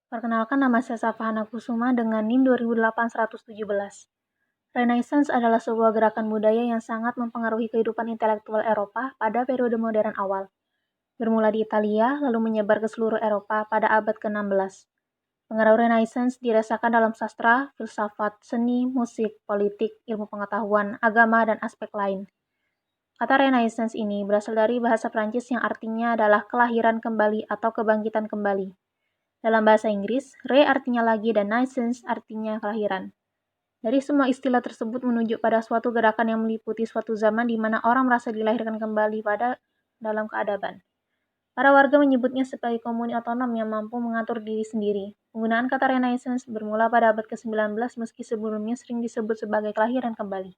Perkenalkan, nama saya Safhana Kusuma dengan NIM 208117. Renaissance adalah sebuah gerakan budaya yang sangat mempengaruhi kehidupan intelektual Eropa pada periode modern awal. Bermula di Italia, lalu menyebar ke seluruh Eropa pada abad ke-16. Pengaruh Renaissance dirasakan dalam sastra, filsafat, seni, musik, politik, ilmu pengetahuan, agama, dan aspek lain. Kata Renaissance ini berasal dari bahasa Prancis yang artinya adalah kelahiran kembali atau kebangkitan kembali. Dalam bahasa Inggris, re artinya lagi dan naissance artinya kelahiran. Dari semua istilah tersebut menunjuk pada suatu gerakan yang meliputi suatu zaman di mana orang merasa dilahirkan kembali dalam keadaban. Para warga menyebutnya sebagai komuni otonom yang mampu mengatur diri sendiri. Penggunaan kata Renaissance bermula pada abad ke-19 meski sebelumnya sering disebut sebagai kelahiran kembali.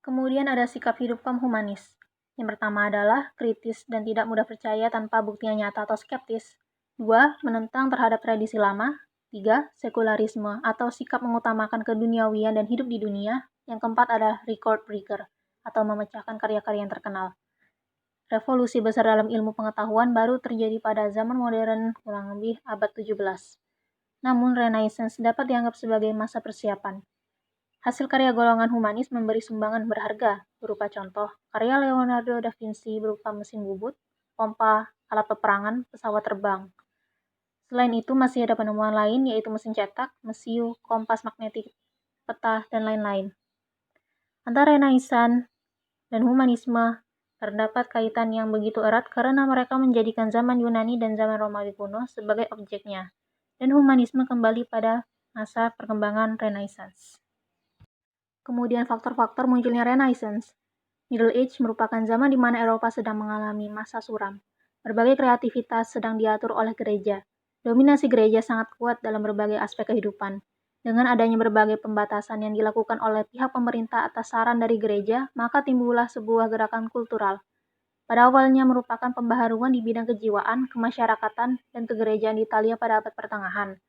Kemudian ada sikap hidup kaum humanis. Yang pertama adalah kritis dan tidak mudah percaya tanpa bukti yang nyata atau skeptis. 2. Menentang terhadap tradisi lama. 3. Sekularisme atau sikap mengutamakan keduniawian dan hidup di dunia. Yang keempat adalah record breaker atau memecahkan karya-karya yang terkenal. Revolusi besar dalam ilmu pengetahuan baru terjadi pada zaman modern kurang lebih abad 17. Namun Renaissance dapat dianggap sebagai masa persiapan. Hasil karya golongan humanis memberi sumbangan berharga, berupa contoh karya Leonardo da Vinci berupa mesin bubut, pompa, alat peperangan, pesawat terbang. Selain itu masih ada penemuan lain yaitu mesin cetak, mesiu, kompas magnetik, peta, dan lain-lain. Antara Renaissance dan humanisme terdapat kaitan yang begitu erat karena mereka menjadikan zaman Yunani dan zaman Romawi kuno sebagai objeknya, dan humanisme kembali pada masa perkembangan Renaissance. Kemudian faktor-faktor munculnya Renaissance. Middle Age merupakan zaman di mana Eropa sedang mengalami masa suram. Berbagai kreativitas sedang diatur oleh gereja. Dominasi gereja sangat kuat dalam berbagai aspek kehidupan. Dengan adanya berbagai pembatasan yang dilakukan oleh pihak pemerintah atas saran dari gereja, maka timbullah sebuah gerakan kultural. Pada awalnya merupakan pembaharuan di bidang kejiwaan, kemasyarakatan, dan kegerejaan di Italia pada abad pertengahan.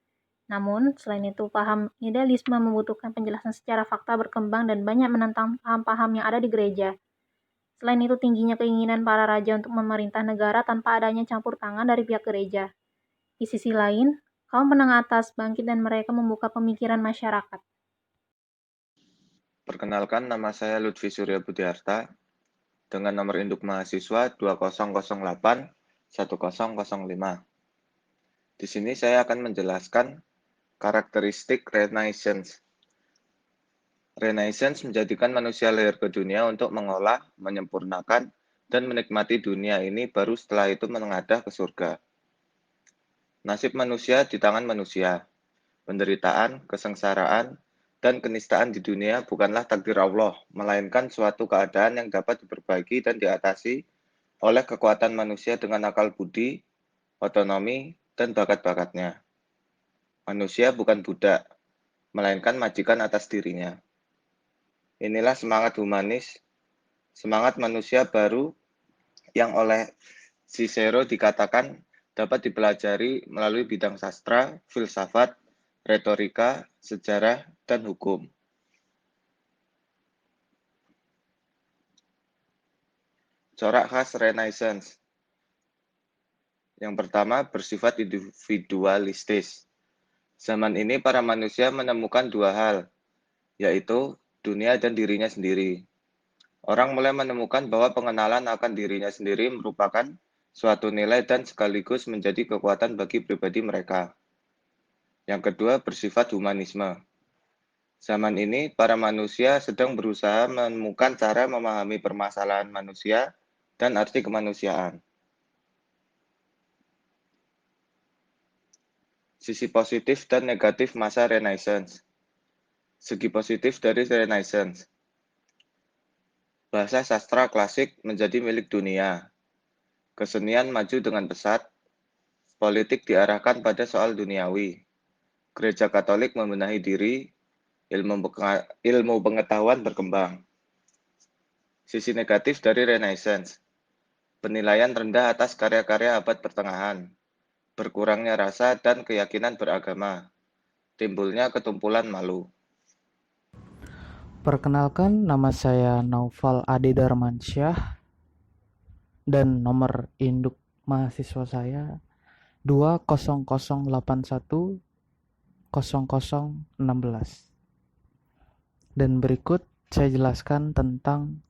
Namun, selain itu, paham idealisme membutuhkan penjelasan secara fakta berkembang dan banyak menentang paham-paham yang ada di gereja. Selain itu, tingginya keinginan para raja untuk memerintah negara tanpa adanya campur tangan dari pihak gereja. Di sisi lain, kaum menengah atas bangkit dan mereka membuka pemikiran masyarakat. Perkenalkan, nama saya Lutfi Surya Budiarta dengan nomor induk mahasiswa 20081005. Di sini saya akan menjelaskan karakteristik Renaissance. Renaissance menjadikan manusia lahir ke dunia untuk mengolah, menyempurnakan, dan menikmati dunia ini baru setelah itu menengadah ke surga. Nasib manusia di tangan manusia. Penderitaan, kesengsaraan, dan kenistaan di dunia bukanlah takdir Allah, melainkan suatu keadaan yang dapat diperbaiki dan diatasi oleh kekuatan manusia dengan akal budi, otonomi, dan bakat-bakatnya. Manusia bukan budak, melainkan majikan atas dirinya. Inilah semangat humanis, semangat manusia baru yang oleh Cicero dikatakan dapat dipelajari melalui bidang sastra, filsafat, retorika, sejarah, dan hukum. Corak khas Renaissance. Yang pertama, bersifat individualistis. Zaman ini para manusia menemukan dua hal, yaitu dunia dan dirinya sendiri. Orang mulai menemukan bahwa pengenalan akan dirinya sendiri merupakan suatu nilai dan sekaligus menjadi kekuatan bagi pribadi mereka. Yang kedua, bersifat humanisme. Zaman ini, para manusia sedang berusaha menemukan cara memahami permasalahan manusia dan arti kemanusiaan. Sisi positif dan negatif masa Renaissance. Segi positif dari Renaissance. Bahasa sastra klasik menjadi milik dunia. Kesenian maju dengan pesat. Politik diarahkan pada soal duniawi. Gereja Katolik membenahi diri. Ilmu pengetahuan berkembang. Sisi negatif dari Renaissance. Penilaian rendah atas karya-karya abad pertengahan. Berkurangnya rasa dan keyakinan beragama. Timbulnya ketumpulan malu. Perkenalkan, nama saya Naufal Ade Darmansyah dan nomor induk mahasiswa saya 200810016. Dan berikut saya jelaskan tentang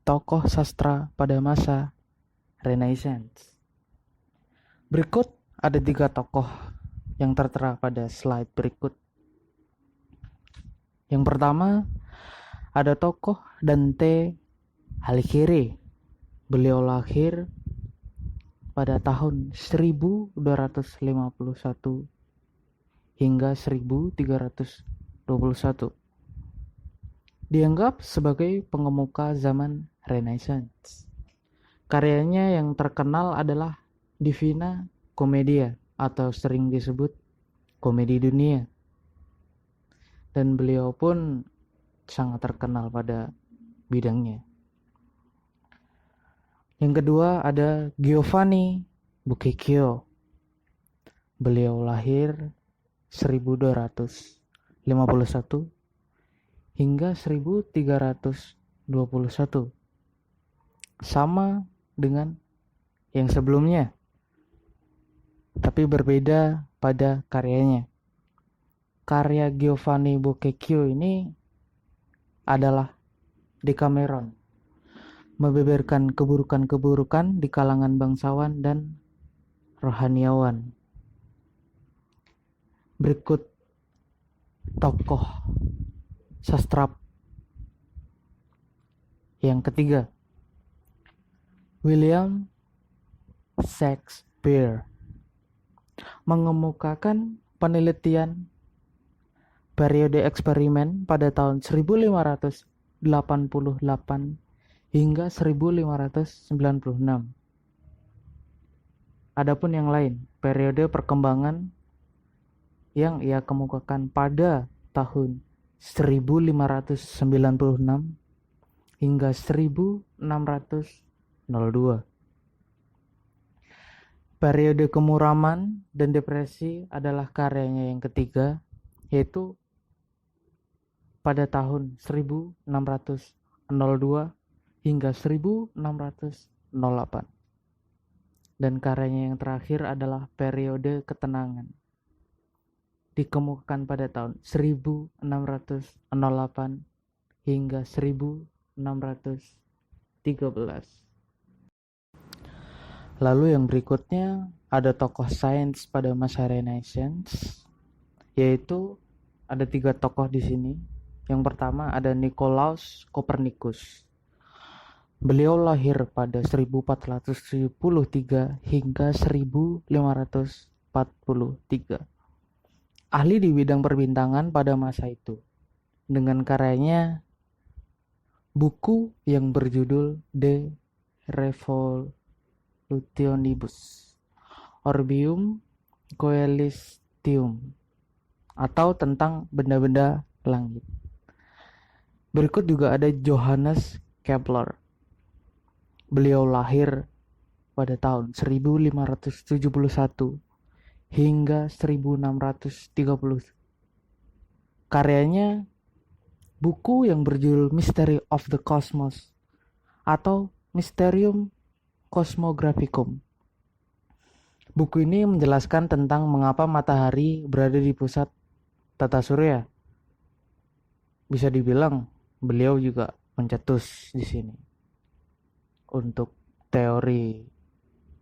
tokoh sastra pada masa Renaissance. Berikut ada 3 tokoh yang tertera pada slide berikut. Yang pertama ada tokoh Dante Alighieri. Beliau lahir pada tahun 1251 hingga 1321. Dianggap sebagai pengemuka zaman Renaissance. Karyanya yang terkenal adalah Divina Commedia atau sering disebut Komedi Dunia. Dan beliau pun sangat terkenal pada bidangnya. Yang kedua ada Giovanni Boccaccio. Beliau lahir 1251 hingga 1321. Sama dengan yang sebelumnya, tapi berbeda pada karyanya. Karya Giovanni Boccaccio ini adalah Decameron, membeberkan keburukan-keburukan di kalangan bangsawan dan rohaniawan. Berikut tokoh sastra yang ketiga, William Shakespeare, mengemukakan penelitian periode eksperimen pada tahun 1588 hingga 1596. Adapun yang lain, periode perkembangan yang ia kemukakan pada tahun 1596 hingga 1602. Periode kemuraman dan depresi adalah karyanya yang ketiga, yaitu pada tahun 1602 hingga 1608. Dan karyanya yang terakhir adalah periode ketenangan, dikemukakan pada tahun 1608 hingga 1613. Lalu yang berikutnya ada tokoh sains pada masa Renaissance, yaitu ada 3 tokoh di sini. Yang pertama ada Nicolaus Copernicus. Beliau lahir pada 1473 hingga 1543. Ahli di bidang perbintangan pada masa itu, dengan karyanya buku yang berjudul De Revolutionibus Orbium Coelestium, atau tentang benda-benda langit. Berikut juga ada Johannes Kepler. Beliau lahir pada tahun 1571 hingga 1630. Karyanya buku yang berjudul Mystery of the Cosmos atau Mysterium Cosmographicum. Buku ini menjelaskan tentang mengapa matahari berada di pusat tata surya. Bisa dibilang beliau juga mencetus di sini untuk teori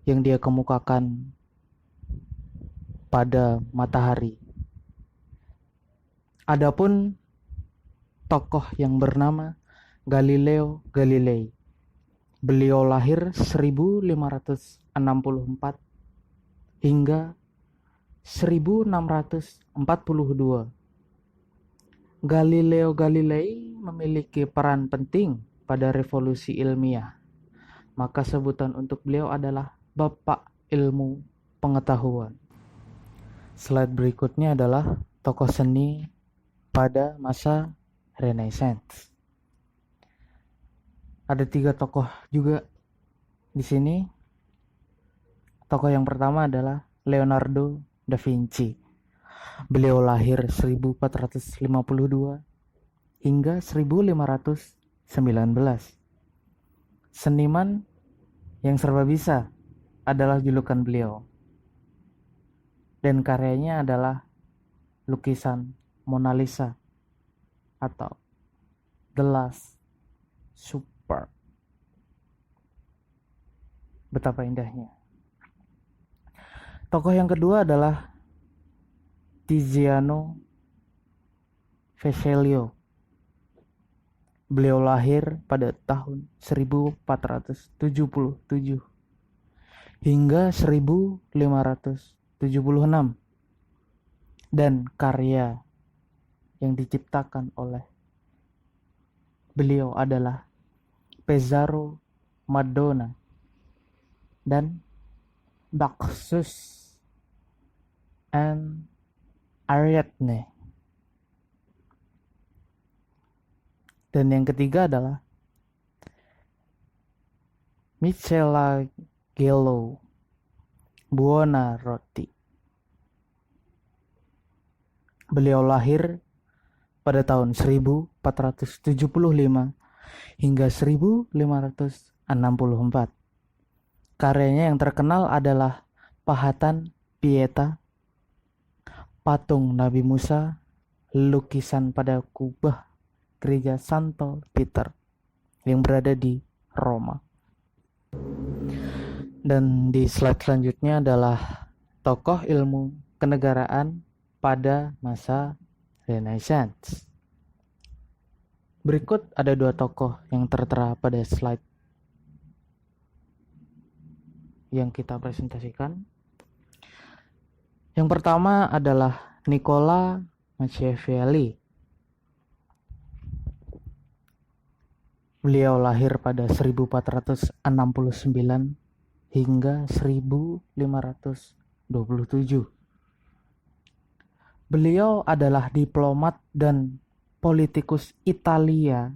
yang dia kemukakan pada matahari. Adapun tokoh yang bernama Galileo Galilei, beliau lahir 1564 hingga 1642. Galileo Galilei memiliki peran penting pada revolusi ilmiah. Maka sebutan untuk beliau adalah Bapak Ilmu Pengetahuan. Slide berikutnya adalah tokoh seni pada masa Renaissance. Ada 3 tokoh juga di sini. Tokoh yang pertama adalah Leonardo da Vinci. Beliau lahir 1452 hingga 1519. Seniman yang serba bisa adalah julukan beliau. dan karyanya adalah lukisan Mona Lisa atau The Last Supper. Betapa indahnya. Tokoh yang kedua adalah Tiziano Vecellio. Beliau lahir pada tahun 1477 hingga 1576, dan karya yang diciptakan oleh beliau adalah Pesaro Madonna dan Bacchus and Ariadne. Dan yang ketiga adalah Michelangelo Buonarroti. Beliau lahir pada tahun 1475 hingga 1564. Karyanya yang terkenal adalah pahatan Pieta, patung Nabi Musa, lukisan pada kubah Gereja Santo Peter yang berada di Roma. Dan di slide selanjutnya adalah tokoh ilmu kenegaraan pada masa Renaissance. Berikut ada dua tokoh yang tertera pada slide yang kita presentasikan. Yang pertama adalah Nicola Machiavelli. Beliau lahir pada 1469 hingga 1527. Beliau adalah diplomat dan politikus Italia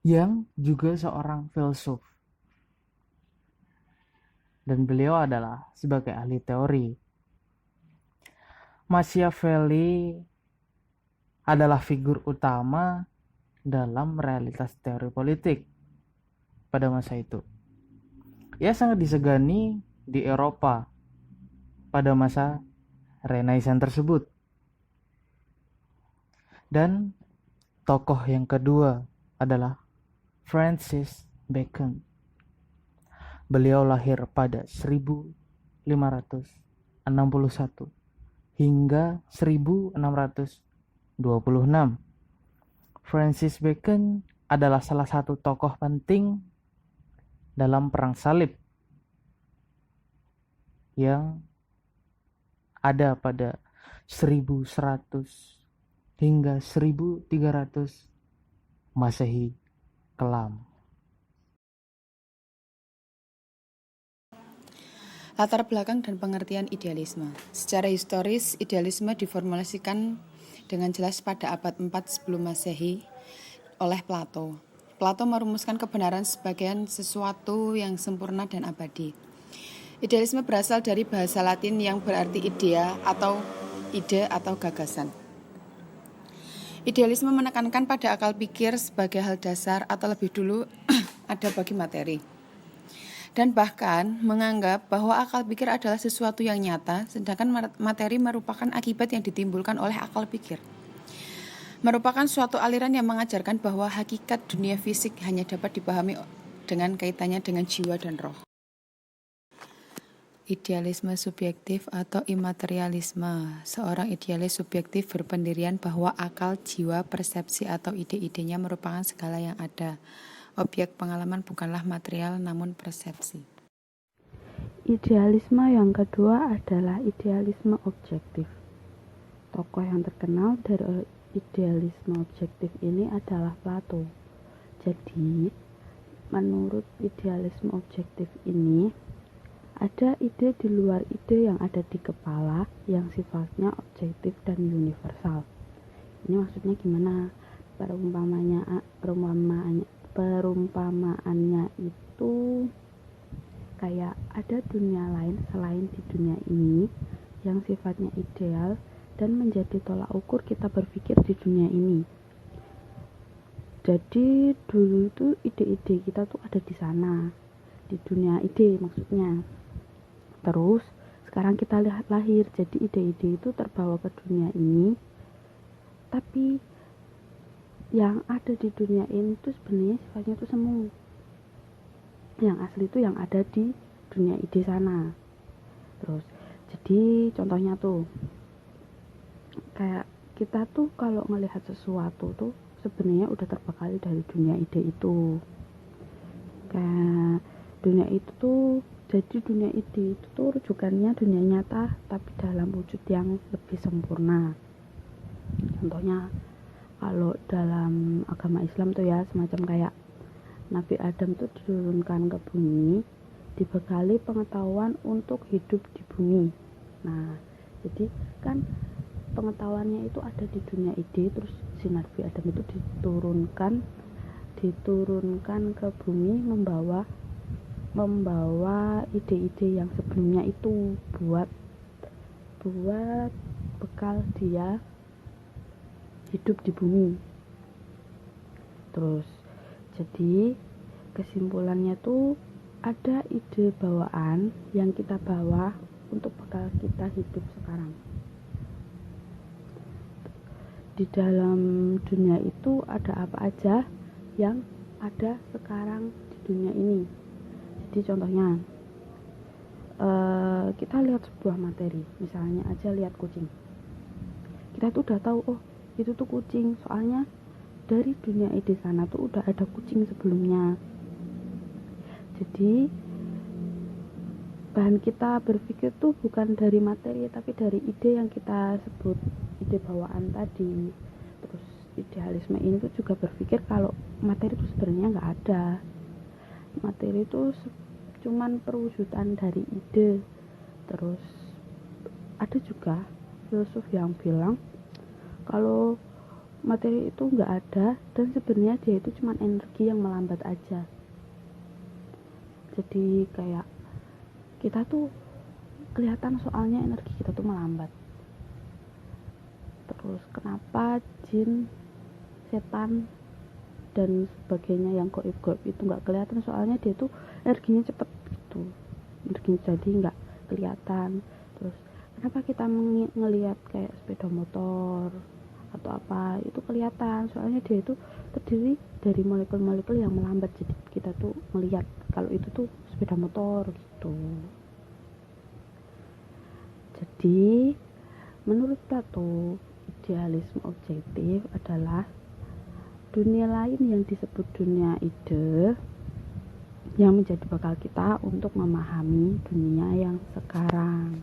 yang juga seorang filsuf. Dan beliau adalah sebagai ahli teori. Machiavelli adalah figur utama dalam realitas teori politik pada masa itu. Ia sangat disegani di Eropa pada masa Renaissance tersebut. Dan tokoh yang kedua adalah Francis Bacon. Beliau lahir pada 1561 hingga 1626. Francis Bacon adalah salah satu tokoh penting dalam Perang Salib yang ada pada 1100 hingga 1300 Masehi kelam. Latar belakang dan pengertian idealisme. Secara historis, idealisme diformulasikan dengan jelas pada abad 4 sebelum Masehi oleh Plato. Plato merumuskan kebenaran sebagai sesuatu yang sempurna dan abadi. Idealisme berasal dari bahasa Latin yang berarti idea atau ide atau gagasan. Idealisme menekankan pada akal pikir sebagai hal dasar atau lebih dulu ada bagi materi. Dan bahkan menganggap bahwa akal pikir adalah sesuatu yang nyata, sedangkan materi merupakan akibat yang ditimbulkan oleh akal pikir. Merupakan suatu aliran yang mengajarkan bahwa hakikat dunia fisik hanya dapat dipahami dengan kaitannya dengan jiwa dan roh. Idealisme subjektif atau imaterialisme. Seorang idealis subjektif berpendirian bahwa akal, jiwa, persepsi atau ide-idenya merupakan segala yang ada. Objek pengalaman bukanlah material namun persepsi. Idealisme yang kedua adalah idealisme objektif. Tokoh yang terkenal dari idealisme objektif ini adalah Plato. Jadi, menurut idealisme objektif ini, ada ide di luar ide yang ada di kepala yang sifatnya objektif dan universal. Ini maksudnya gimana? Perumpamaannya itu kayak ada dunia lain selain di dunia ini yang sifatnya ideal dan menjadi tolak ukur kita berpikir di dunia ini. Jadi dulu itu ide-ide kita tuh ada di sana, di dunia ide maksudnya. Terus sekarang kita lihat lahir. Jadi ide-ide itu terbawa ke dunia ini, tapi yang ada di dunia ini tuh sebenarnya sifatnya tuh semu. Yang asli itu yang ada di dunia ide sana. Terus jadi contohnya tuh kayak kita tuh kalau ngelihat sesuatu tuh sebenarnya udah terbekali dari dunia ide itu. Kayak dunia itu tuh, jadi dunia ide itu tuh rujukannya dunia nyata tapi dalam wujud yang lebih sempurna. Contohnya kalau dalam agama Islam tuh ya semacam kayak Nabi Adam tuh diturunkan ke bumi dibekali pengetahuan untuk hidup di bumi. Nah, jadi kan pengetahuannya itu ada di dunia ide, terus si Nabi Adam itu diturunkan ke bumi membawa ide-ide yang sebelumnya itu buat bekal dia hidup di bumi. Terus jadi kesimpulannya tuh ada ide bawaan yang kita bawa untuk bekal kita hidup sekarang. Di dalam dunia itu ada apa aja yang ada sekarang di dunia ini. Jadi contohnya kita lihat sebuah materi, misalnya aja lihat kucing. Kita tuh udah tahu, oh itu tuh kucing, soalnya dari dunia ide sana tuh udah ada kucing sebelumnya. Jadi bahan kita berpikir tuh bukan dari materi tapi dari ide yang kita sebut ide bawaan tadi. Terus idealisme ini tuh juga berpikir kalau materi itu sebenarnya nggak ada. Materi itu cuman perwujudan dari ide. Terus ada juga filsuf yang bilang kalau materi itu nggak ada dan sebenarnya dia itu cuman energi yang melambat aja. Jadi kayak kita tuh kelihatan soalnya energi kita tuh melambat. Terus kenapa jin, setan dan sebagainya yang goib-goib itu nggak kelihatan, soalnya dia tuh energinya cepet gitu, energinya jadi nggak kelihatan. Terus kenapa kita ngelihat kayak sepeda motor atau apa itu kelihatan, soalnya dia itu terdiri dari molekul-molekul yang melambat, jadi kita tuh melihat kalau itu tuh sepeda motor gitu. Jadi menurut Plato, idealisme objektif adalah dunia lain yang disebut dunia ide yang menjadi bekal kita untuk memahami dunia yang sekarang.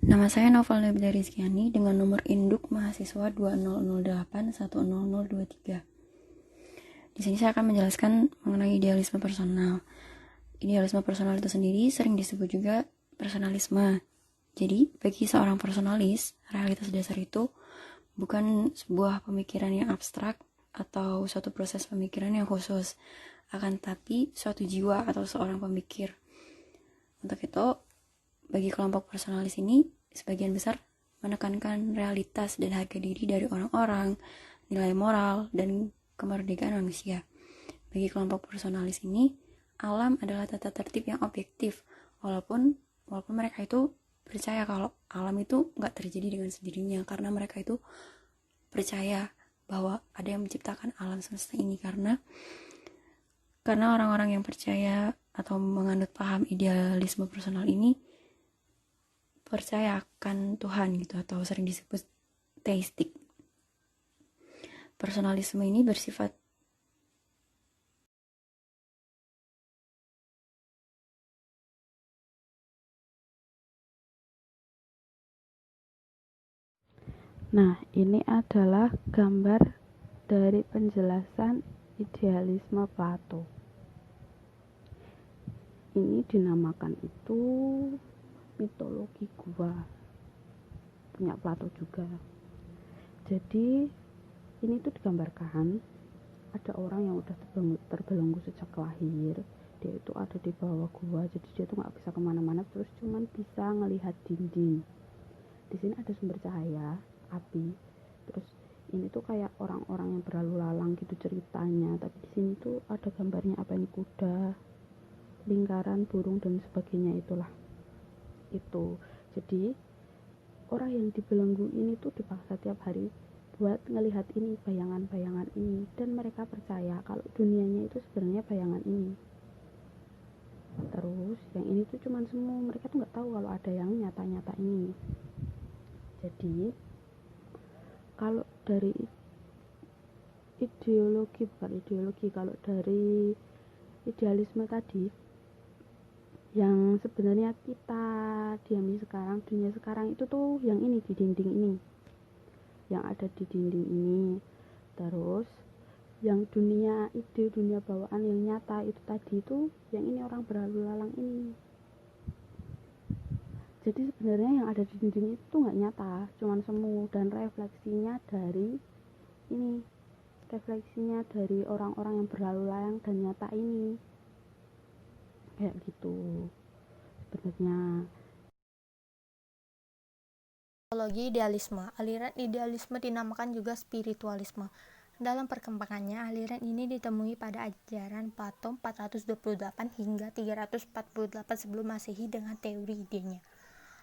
Nama saya Novel Nabila Rizkyani dengan nomor induk mahasiswa 2008100023. Di sini saya akan menjelaskan mengenai idealisme personal. Idealisme personal itu sendiri sering disebut juga personalisme. Jadi, bagi seorang personalis, realitas dasar itu bukan sebuah pemikiran yang abstrak atau suatu proses pemikiran yang khusus, akan tapi suatu jiwa atau seorang pemikir. Untuk itu, bagi kelompok personalis ini, sebagian besar menekankan realitas dan harga diri dari orang-orang, nilai moral, dan kemerdekaan manusia. Bagi kelompok personalis ini, alam adalah tata tertib yang objektif, walaupun mereka itu percaya kalau alam itu nggak terjadi dengan sendirinya, karena mereka itu percaya bahwa ada yang menciptakan alam semesta ini, karena orang-orang yang percaya atau menganut paham idealisme personal ini percaya akan Tuhan gitu, atau sering disebut teistik. Personalisme ini bersifat Nah, ini adalah gambar dari penjelasan idealisme Plato. Ini dinamakan itu mitologi gua, punya Plato juga. Jadi ini tuh digambarkan ada orang yang udah terbelenggu sejak lahir, dia itu ada di bawah gua, jadi dia tuh nggak bisa kemana-mana, terus cuman bisa ngelihat dinding. Di sini ada sumber cahaya api, terus ini tuh kayak orang-orang yang berlalu lalang gitu ceritanya, tapi di sini tuh ada gambarnya apa ini, kuda, lingkaran, burung dan sebagainya itulah. Itu jadi orang yang dibelenggu ini tuh dipaksa tiap hari buat ngelihat ini, bayangan-bayangan ini, dan mereka percaya kalau dunianya itu sebenarnya bayangan ini. Terus yang ini tuh cuman semu, mereka tuh nggak tahu kalau ada yang nyata-nyata ini. Jadi kalau dari kalau dari idealisme tadi, yang sebenarnya kita diami sekarang, dunia sekarang itu tuh yang ini di dinding ini, yang ada di dinding ini. Terus yang dunia ide, dunia bawaan yang nyata itu tadi itu yang ini, orang berlalu lalang ini. Jadi sebenarnya yang ada di dinding itu nggak nyata, cuman semu, dan refleksinya dari ini, refleksinya dari orang-orang yang berlalu lalang dan nyata ini, kayak gitu sebenarnya. Teologi idealisme. Aliran idealisme dinamakan juga spiritualisme. Dalam perkembangannya, aliran ini ditemui pada ajaran Plato 428 hingga 348 sebelum Masehi dengan teori idenya.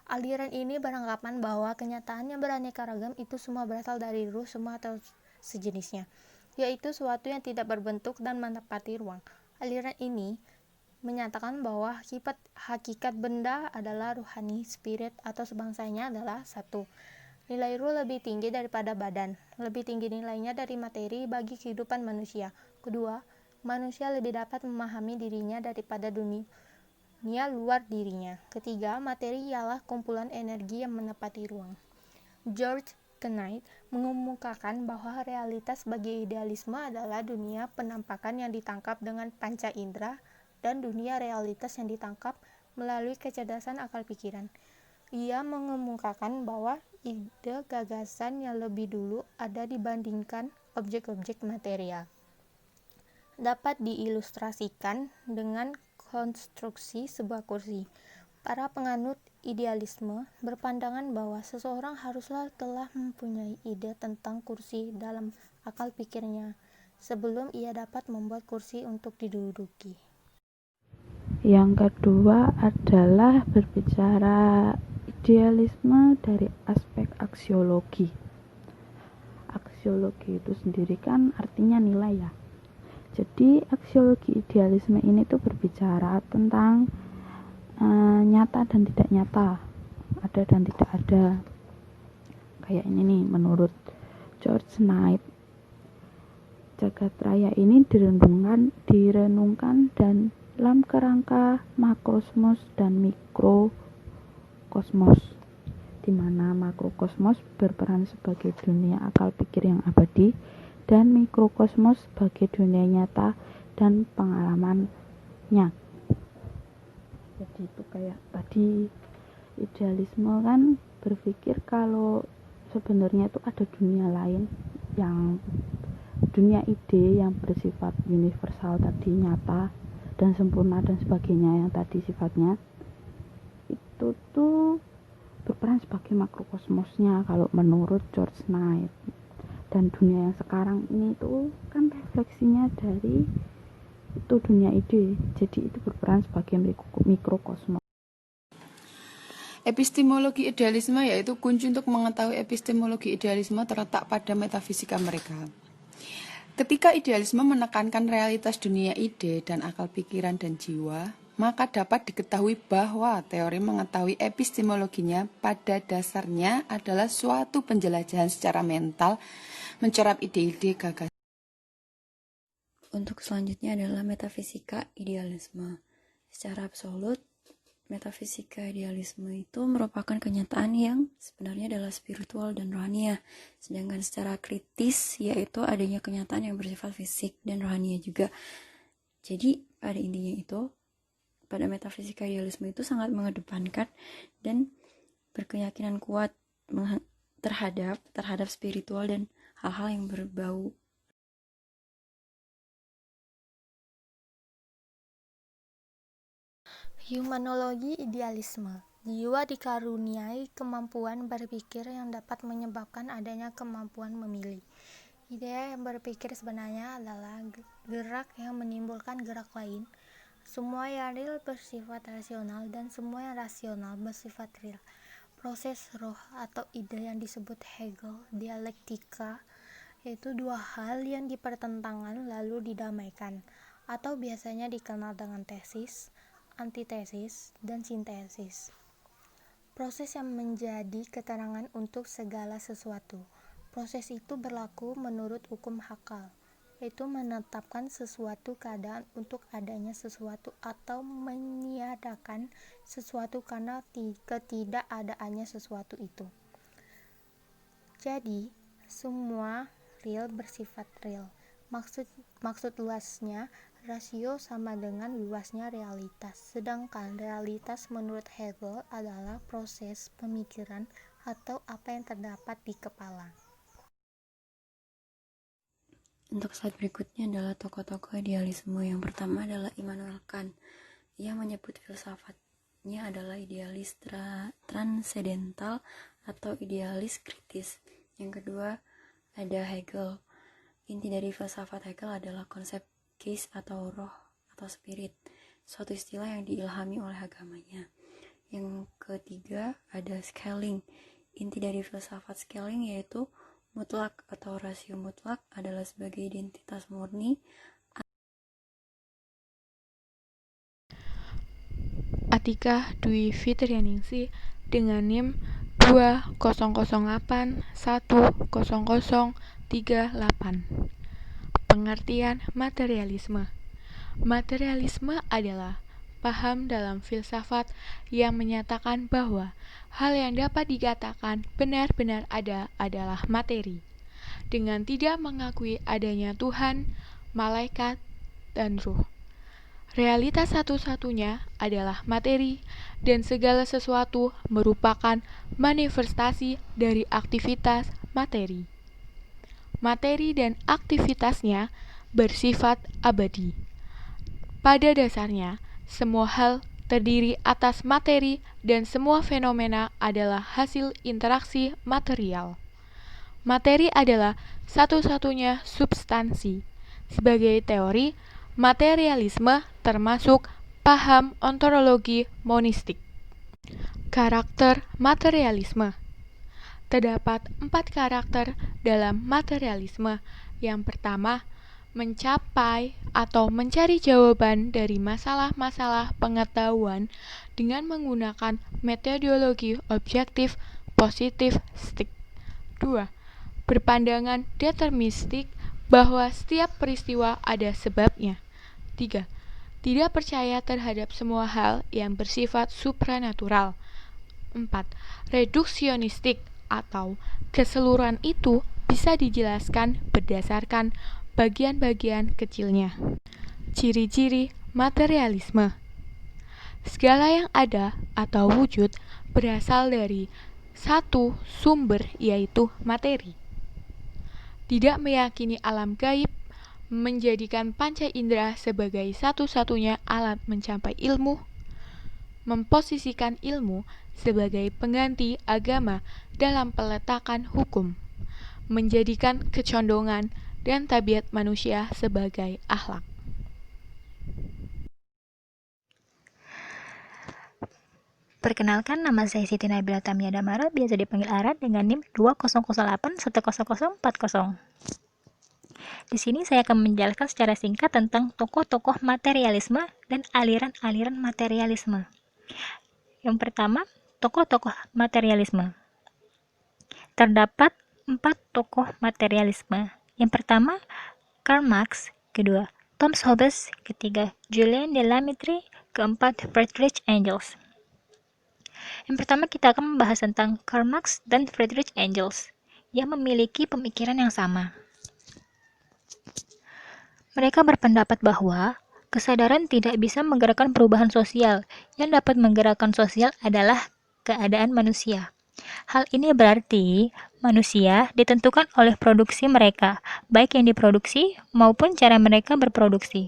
Aliran ini beranggapan bahwa kenyataan yang beraneka ragam itu semua berasal dari ruh semua atau sejenisnya, yaitu suatu yang tidak berbentuk dan menepati ruang. Aliran ini menyatakan bahwa hakikat benda adalah ruhani, spirit atau sebangsanya adalah satu. Nilai ruh lebih tinggi daripada badan, lebih tinggi nilainya dari materi bagi kehidupan manusia. Kedua, manusia lebih dapat memahami dirinya daripada dunia luar dirinya. Ketiga, materi ialah kumpulan energi yang menepati ruang. George Knight mengemukakan bahwa realitas bagi idealisme adalah dunia penampakan yang ditangkap dengan panca indera dan dunia realitas yang ditangkap melalui kecerdasan akal pikiran. Ia mengemukakan bahwa ide gagasan yang lebih dulu ada dibandingkan objek-objek material. Dapat diilustrasikan dengan konstruksi sebuah kursi. Para penganut idealisme berpandangan bahwa seseorang haruslah telah mempunyai ide tentang kursi dalam akal pikirnya sebelum ia dapat membuat kursi untuk diduduki. Yang kedua adalah berbicara idealisme dari aspek aksiologi. Aksiologi itu sendiri kan artinya nilai ya. Jadi aksiologi idealisme ini tuh berbicara tentang nyata dan tidak nyata, ada dan tidak ada. Kayak ini nih, menurut George Knight, jagat raya ini direnungkan dan dalam kerangka makrokosmos dan mikrokosmos, di mana makrokosmos berperan sebagai dunia akal pikir yang abadi dan mikrokosmos sebagai dunia nyata dan pengalamannya. Jadi itu kayak tadi, idealisme kan berpikir kalau sebenarnya itu ada dunia lain, yang dunia ide yang bersifat universal tadi, nyata dan sempurna dan sebagainya, yang tadi sifatnya itu tuh berperan sebagai makrokosmosnya kalau menurut George Knight. Dan dunia yang sekarang ini tuh kan refleksinya dari itu dunia ide, jadi itu berperan sebagai mikrokosmos. Epistemologi idealisme yaitu kunci untuk mengetahui epistemologi idealisme terletak pada metafisika mereka. Ketika idealisme menekankan realitas dunia ide dan akal pikiran dan jiwa, maka dapat diketahui bahwa teori mengetahui epistemologinya pada dasarnya adalah suatu penjelajahan secara mental, mencerap ide-ide gagasan. Untuk selanjutnya adalah metafisika idealisme. Secara absolut, metafisika idealisme itu merupakan kenyataan yang sebenarnya adalah spiritual dan rohania. Sedangkan secara kritis, yaitu adanya kenyataan yang bersifat fisik dan rohania juga. Jadi, pada intinya itu, pada metafisika idealisme itu sangat mengedepankan dan berkeyakinan kuat terhadap spiritual dan hal-hal yang berbau Humanologi idealisme. Jiwa dikaruniai kemampuan berpikir yang dapat menyebabkan adanya kemampuan memilih. Ide yang berpikir sebenarnya adalah gerak yang menimbulkan gerak lain. Semua yang real bersifat rasional dan semua yang rasional bersifat real. Proses roh atau ide yang disebut Hegel dialektika, yaitu dua hal yang dipertentangkan lalu didamaikan, atau biasanya dikenal dengan tesis, antitesis, dan sintesis. Proses yang menjadi keterangan untuk segala sesuatu. Proses itu berlaku menurut hukum Haskell, yaitu menetapkan sesuatu keadaan untuk adanya sesuatu atau meniadakan sesuatu karena ketidakadaannya sesuatu itu. Jadi, semua real bersifat real. Maksud luasnya, rasio sama dengan luasnya realitas. Sedangkan realitas menurut Hegel adalah proses pemikiran atau apa yang terdapat di kepala. Untuk slide berikutnya adalah tokoh-tokoh idealisme. Yang pertama adalah Immanuel Kant. Ia menyebut filsafatnya adalah idealis transendental atau idealis kritis. Yang kedua ada Hegel. Inti dari filsafat Hegel adalah konsep geist atau roh atau spirit, suatu istilah yang diilhami oleh agamanya. Yang ketiga ada Schelling. Inti dari filsafat Schelling yaitu mutlak atau rasio mutlak adalah sebagai identitas murni. Atikah Dwi Fitrianingsih dengan NIM 2008100038. Pengertian materialisme. Materialisme adalah paham dalam filsafat yang menyatakan bahwa hal yang dapat dikatakan benar-benar ada adalah materi, dengan tidak mengakui adanya Tuhan, malaikat, dan ruh. Realitas satu-satunya adalah materi, dan segala sesuatu merupakan manifestasi dari aktivitas materi. Materi dan aktivitasnya bersifat abadi. Pada dasarnya, semua hal terdiri atas materi dan semua fenomena adalah hasil interaksi material. Materi adalah satu-satunya substansi. Sebagai teori, materialisme termasuk paham ontologi monistik. Karakter materialisme. Terdapat 4 karakter dalam materialisme. Yang pertama, mencapai atau mencari jawaban dari masalah-masalah pengetahuan dengan menggunakan metodologi objektif positivistik. 2. Berpandangan deterministik bahwa setiap peristiwa ada sebabnya. 3. Tidak percaya terhadap semua hal yang bersifat supranatural. 4. Reduksionistik atau keseluruhan itu bisa dijelaskan berdasarkan bagian-bagian kecilnya. Ciri-ciri materialisme. Segala yang ada atau wujud berasal dari satu sumber, yaitu materi. Tidak meyakini alam gaib, menjadikan panca indera sebagai satu-satunya alat mencapai ilmu, memposisikan ilmu sebagai pengganti agama dalam peletakan hukum, menjadikan kecondongan dan tabiat manusia sebagai akhlak. Perkenalkan, nama saya Siti Nabila Tamia Damara, biasa dipanggil Ara dengan NIM 2008100040. Di sini saya akan menjelaskan secara singkat tentang tokoh-tokoh materialisme dan aliran-aliran materialisme. Yang pertama, tokoh-tokoh materialisme. Terdapat 4 tokoh materialisme. Yang pertama, Karl Marx. Kedua, Thomas Hobbes. Ketiga, Julien de la Mettrie. Keempat, Friedrich Engels. Yang pertama kita akan membahas tentang Karl Marx dan Friedrich Engels yang memiliki pemikiran yang sama. Mereka berpendapat bahwa kesadaran tidak bisa menggerakkan perubahan sosial. Yang dapat menggerakkan sosial adalah keadaan manusia. Hal ini berarti manusia ditentukan oleh produksi mereka, baik yang diproduksi maupun cara mereka berproduksi.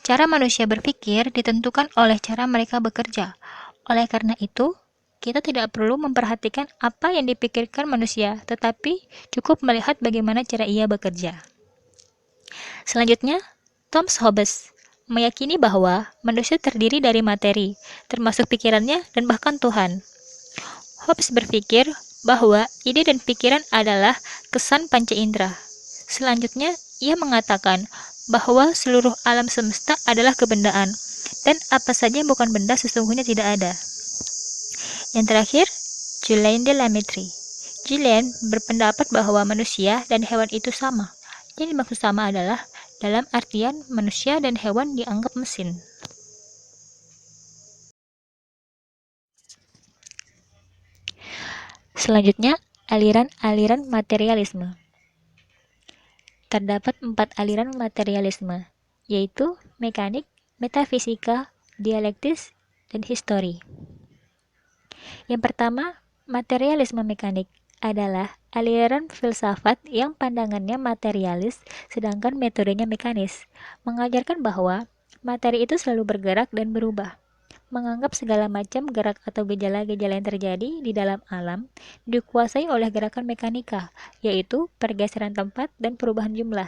Cara manusia berpikir ditentukan oleh cara mereka bekerja. Oleh karena itu, kita tidak perlu memperhatikan apa yang dipikirkan manusia, tetapi cukup melihat bagaimana cara ia bekerja. Selanjutnya, Thomas Hobbes meyakini bahwa manusia terdiri dari materi, termasuk pikirannya dan bahkan Tuhan. Hobbes berpikir bahwa ide dan pikiran adalah kesan panca indera. Selanjutnya, ia mengatakan bahwa seluruh alam semesta adalah kebendaan, dan apa saja yang bukan benda sesungguhnya tidak ada. Yang terakhir, Julien de la Mettrie. Julien berpendapat bahwa manusia dan hewan itu sama. Yang dimaksud sama adalah dalam artian manusia dan hewan dianggap mesin. Selanjutnya, aliran-aliran materialisme. Terdapat 4 aliran materialisme, yaitu mekanik, metafisika, dialektis, dan histori. Yang pertama, materialisme mekanik adalah aliran filsafat yang pandangannya materialis sedangkan metodenya mekanis, mengajarkan bahwa materi itu selalu bergerak dan berubah, menganggap segala macam gerak atau gejala-gejala yang terjadi di dalam alam dikuasai oleh gerakan mekanika, yaitu pergeseran tempat dan perubahan jumlah.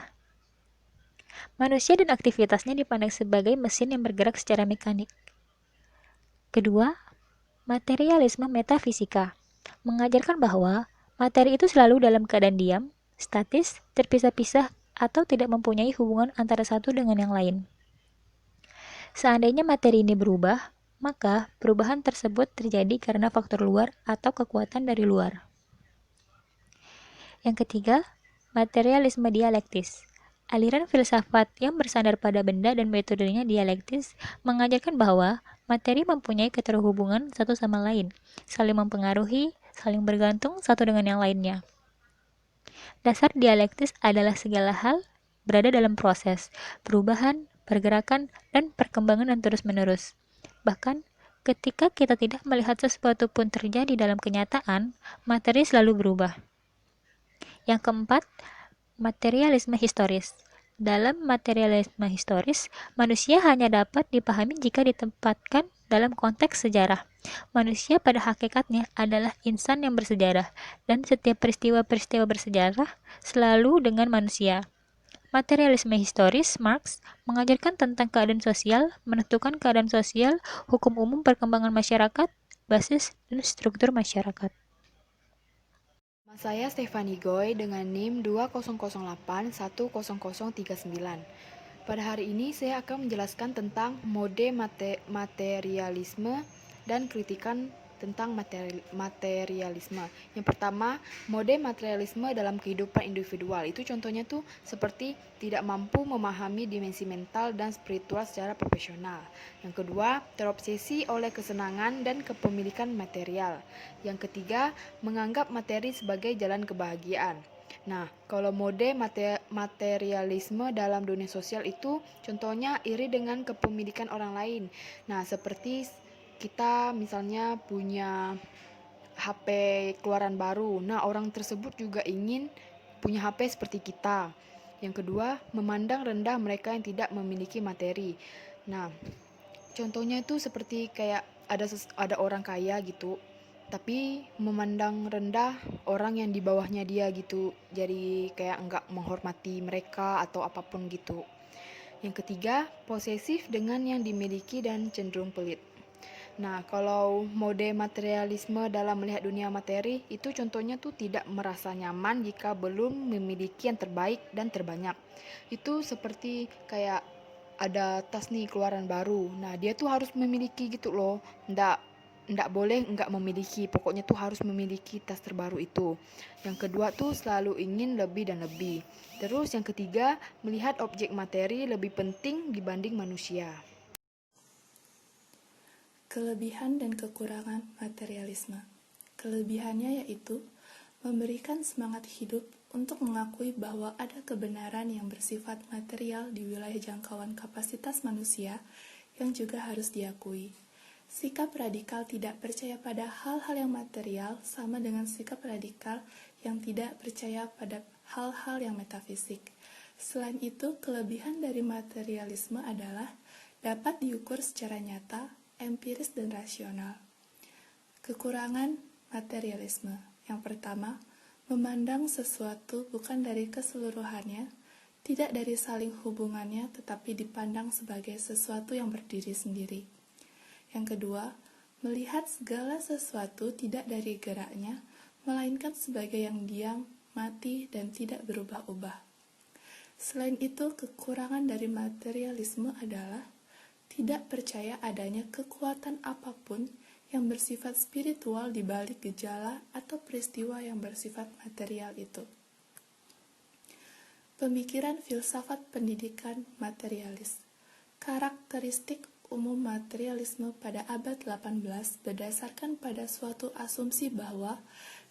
Manusia dan aktivitasnya dipandang sebagai mesin yang bergerak secara mekanik. Kedua, materialisme metafisika mengajarkan bahwa materi itu selalu dalam keadaan diam, statis, terpisah-pisah, atau tidak mempunyai hubungan antara satu dengan yang lain. Seandainya materi ini berubah, maka perubahan tersebut terjadi karena faktor luar atau kekuatan dari luar. Yang ketiga, materialisme dialektis. Aliran filsafat yang bersandar pada benda dan metodenya dialektis mengajarkan bahwa materi mempunyai keterhubungan satu sama lain, saling mempengaruhi, saling bergantung satu dengan yang lainnya. Dasar dialektis adalah segala hal berada dalam proses, perubahan, pergerakan, dan perkembangan yang terus-menerus. Bahkan, ketika kita tidak melihat sesuatu pun terjadi dalam kenyataan, materi selalu berubah. Yang keempat, materialisme historis. Dalam materialisme historis, manusia hanya dapat dipahami jika ditempatkan dalam konteks sejarah. Manusia pada hakikatnya adalah insan yang bersejarah, dan setiap peristiwa-peristiwa bersejarah selalu dengan manusia. Materialisme historis, Marx, mengajarkan tentang keadaan sosial, menentukan keadaan sosial, hukum umum perkembangan masyarakat, basis, dan struktur masyarakat. Nama saya Stefani Goy dengan NIM 2008100039. Pada hari ini saya akan menjelaskan tentang mode materialisme dan kritikan tentang materialisme. Yang pertama, mode materialisme dalam kehidupan individual. Itu contohnya tuh seperti tidak mampu memahami dimensi mental dan spiritual secara profesional. Yang kedua, terobsesi oleh kesenangan dan kepemilikan material. Yang ketiga, menganggap materi sebagai jalan kebahagiaan. Nah, kalau mode materialisme dalam dunia sosial itu contohnya iri dengan kepemilikan orang lain. Nah, seperti kita misalnya punya HP keluaran baru. Nah, orang tersebut juga ingin punya HP seperti kita. Yang kedua, memandang rendah mereka yang tidak memiliki materi. Nah, contohnya itu seperti kayak ada orang kaya gitu, tapi memandang rendah orang yang di bawahnya dia gitu. Jadi kayak enggak menghormati mereka atau apapun gitu. Yang ketiga, posesif dengan yang dimiliki dan cenderung pelit. Nah, kalau mode materialisme dalam melihat dunia materi, itu contohnya tuh tidak merasa nyaman jika belum memiliki yang terbaik dan terbanyak. Itu seperti kayak ada tas nih keluaran baru. Nah, dia tuh harus memiliki gitu loh. Nggak boleh nggak memiliki, pokoknya tuh harus memiliki tas terbaru itu. Yang kedua tuh selalu ingin lebih dan lebih. Terus yang ketiga, melihat objek materi lebih penting dibanding manusia. Kelebihan dan kekurangan materialisme. Kelebihannya yaitu memberikan semangat hidup untuk mengakui bahwa ada kebenaran yang bersifat material di wilayah jangkauan kapasitas manusia yang juga harus diakui. Sikap radikal tidak percaya pada hal-hal yang material sama dengan sikap radikal yang tidak percaya pada hal-hal yang metafisik. Selain itu, kelebihan dari materialisme adalah dapat diukur secara nyata, empiris, dan rasional. Kekurangan materialisme. Yang pertama, memandang sesuatu bukan dari keseluruhannya, tidak dari saling hubungannya, tetapi dipandang sebagai sesuatu yang berdiri sendiri. Yang kedua, melihat segala sesuatu tidak dari geraknya, melainkan sebagai yang diam, mati, dan tidak berubah-ubah. Selain itu, kekurangan dari materialisme adalah tidak percaya adanya kekuatan apapun yang bersifat spiritual di balik gejala atau peristiwa yang bersifat material itu. Pemikiran filsafat pendidikan materialis. Karakteristik umum materialisme pada abad 18 berdasarkan pada suatu asumsi bahwa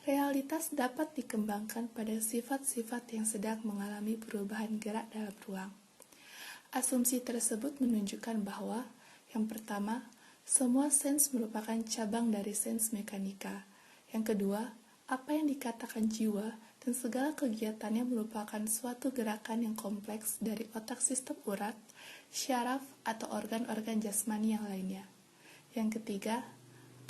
realitas dapat dikembangkan pada sifat-sifat yang sedang mengalami perubahan gerak dalam ruang. Asumsi tersebut menunjukkan bahwa, yang pertama, semua sains merupakan cabang dari sains mekanika. Yang kedua, apa yang dikatakan jiwa dan segala kegiatannya merupakan suatu gerakan yang kompleks dari otak sistem urat, syaraf, atau organ-organ jasmani yang lainnya. Yang ketiga,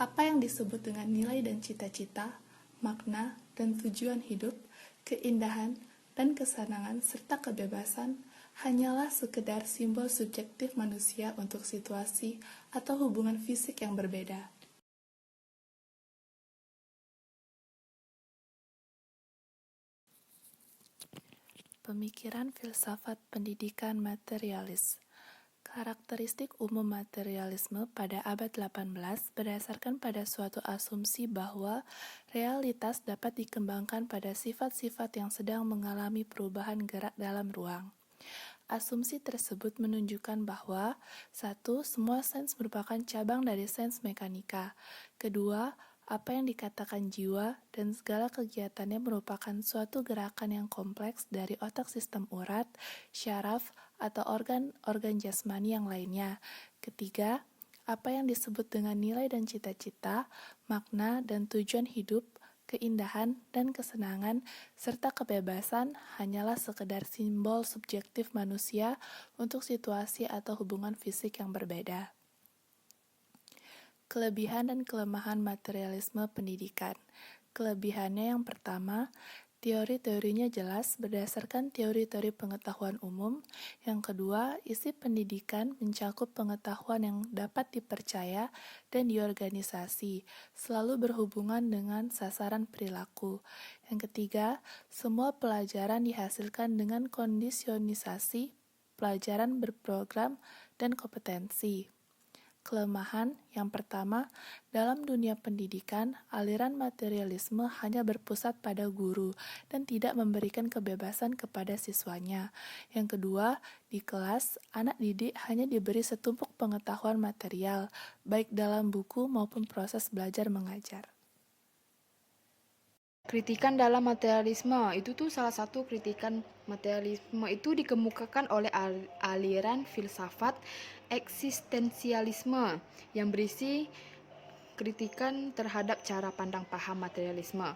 apa yang disebut dengan nilai dan cita-cita, makna dan tujuan hidup, keindahan dan kesenangan, serta kebebasan hanyalah sekedar simbol subjektif manusia untuk situasi atau hubungan fisik yang berbeda. Pemikiran filsafat pendidikan materialis. Karakteristik umum materialisme pada abad 18 berdasarkan pada suatu asumsi bahwa realitas dapat dikembangkan pada sifat-sifat yang sedang mengalami perubahan gerak dalam ruang. Asumsi tersebut menunjukkan bahwa 1. Semua sains merupakan cabang dari sains mekanika. Kedua, apa yang dikatakan jiwa dan segala kegiatannya merupakan suatu gerakan yang kompleks dari otak sistem urat, syaraf, atau organ-organ jasmani yang lainnya. Ketiga, apa yang disebut dengan nilai dan cita-cita, makna dan tujuan hidup, keindahan dan kesenangan, serta kebebasan hanyalah sekedar simbol subjektif manusia untuk situasi atau hubungan fisik yang berbeda. Kelebihan dan kelemahan materialisme pendidikan. Kelebihannya yang pertama, teori-teorinya jelas berdasarkan teori-teori pengetahuan umum. Yang kedua, isi pendidikan mencakup pengetahuan yang dapat dipercaya dan diorganisasi, selalu berhubungan dengan sasaran perilaku. Yang ketiga, semua pelajaran dihasilkan dengan kondisionisasi, pelajaran berprogram, dan kompetensi. Kelemahan yang pertama, dalam dunia pendidikan, aliran materialisme hanya berpusat pada guru dan tidak memberikan kebebasan kepada siswanya. Yang kedua, di kelas, anak didik hanya diberi setumpuk pengetahuan material, baik dalam buku maupun proses belajar mengajar. Kritikan dalam materialisme, itu tuh salah satu kritikan materialisme itu dikemukakan oleh aliran filsafat eksistensialisme yang berisi kritikan terhadap cara pandang paham materialisme.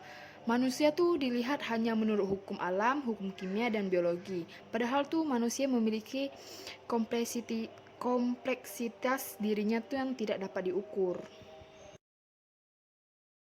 Manusia tuh dilihat hanya menurut hukum alam, hukum kimia, dan biologi. Padahal tuh manusia memiliki kompleksitas dirinya tuh yang tidak dapat diukur.